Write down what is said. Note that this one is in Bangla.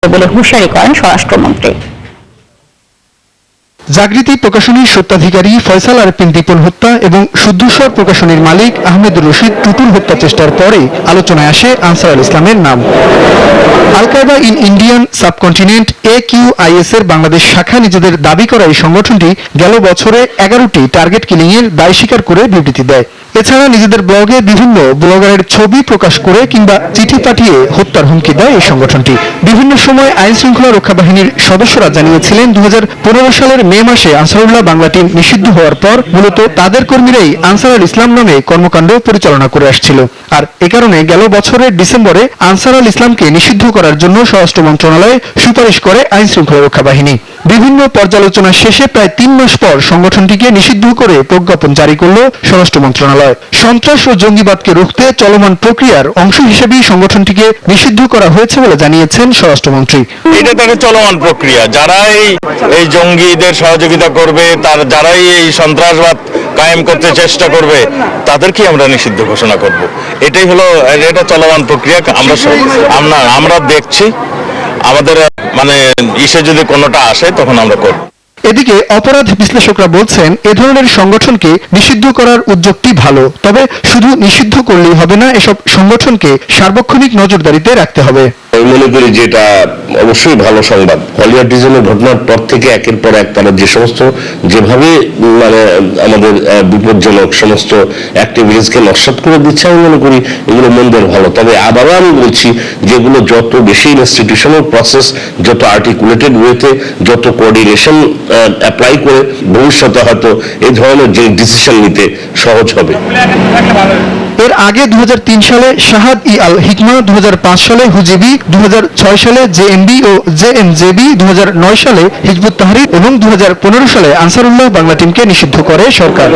বলে হুঁশিয়ারি করেন স্বরাষ্ট্রমন্ত্রী। জাগৃতি প্রকাশনীর স্বত্বাধিকারী ফয়সাল আরেফিন দীপন হত্যা এবং শুদ্ধস্বর প্রকাশনীর মালিক আহমেদুর রশিদ টুটুল হত্যা চেষ্টার পরে আলোচনায় আসে আনসার আল ইসলামের নাম। আল কায়দা ইন ইন্ডিয়ান সাবকন্টিনেন্ট AQIS এর বাংলাদেশ শাখা নিজেদের দাবি করা এই সংগঠনটি গেল বছরে 11টি টার্গেট কিলিংয়ের দায় স্বীকার করে বিবৃতি দেয়। এছাড়া নিজেদের ব্লগে বিভিন্ন ব্লগারের ছবি প্রকাশ করে কিংবা চিঠি পাঠিয়ে হত্যার হুমকি দেয় এই সংগঠনটি। বিভিন্ন সময় আইন শৃঙ্খলা রক্ষা বাহিনীর সদস্যরা জানিয়েছিলেন 2015 সালের মে মাসে আনসারুল্লাহ বাংলা টিম নিষিদ্ধ হওয়ার পর মূলত তাদের কর্মীরাই আনসার আল ইসলাম নামে কর্মকাণ্ড পরিচালনা করে আসছিল। আর এ কারণে গেল বছরের ডিসেম্বরে আনসার আল ইসলামকে নিষিদ্ধ করার জন্য স্বরাষ্ট্র মন্ত্রণালয়ে সুপারিশ করে আইন শৃঙ্খলা রক্ষা বাহিনী। বিভিন্ন পর্যালোচনা শেষে প্রায় 3 মাস পর সংগঠনটিকে নিষিদ্ধ করে প্রজ্ঞাপন জারি করল স্বরাষ্ট্র মন্ত্রণালয়। সন্ত্রাস ও জঙ্গিবাদকে রুখতে চলমান প্রক্রিয়ার অংশ হিসেবেই সংগঠনটিকে নিষিদ্ধ করা হয়েছে বলে জানিয়েছেন স্বরাষ্ট্রমন্ত্রী। এটা তো একটা চলমান প্রক্রিয়া, যারাই এই জঙ্গিদের সহযোগিতা করবে, যারাই এই সন্ত্রাসবাদ কায়েম করতে চেষ্টা করবে, তাদেরকে আমরা নিষিদ্ধ ঘোষণা করব। এটাই হলো, এটা চলমান প্রক্রিয়া। আমরা দেখছি, আমাদের ইসে যদি কোনোটা আসে তখন আমরা করব। এদিকে অপরাধ বিশ্লেষকরা বলছেন এ ধরনের সংগঠনকে নিষিদ্ধ করার উদ্যোগটি ভালো, তবে শুধু নিষিদ্ধ করলেই হবে না, এসব সংগঠনকে সার্বক্ষণিক নজরদারিতে রাখতে হবে। আমি মনে করি যে এটা অবশ্যই ভালো সংবাদ। হলিউডিজমের ঘটনার পর থেকে একের পর এক তারা যে সমস্ত যেভাবে আমাদের বিপজ্জনক সমস্ত অ্যাক্টিভিটিসকে নস্যাৎ করে দিচ্ছে, আমি মনে করি এগুলো মন্দের ভালো। তবে আবারও আমি বলছি যেগুলো যত বেশি ইনস্টিটিউশনাল প্রসেস, যত আর্টিকুলেটেড ওয়েতে, যত কোঅর্ডিনেশন অ্যাপ্লাই করে ভবিষ্যতে হয়তো এই ধরনের যে ডিসিশন নিতে সহজ হবে। এর আগে 2003 সালে শাহাদ ই আল হিকমা, 2005 সালে হুজিবি, 2006 সালে JMB ও JMJB, 2009 সালে হিজবুত তাহরির এবং 2015 সালে আনসারুল্লাহ বাংলা টিমকে নিষিদ্ধ করে সরকার।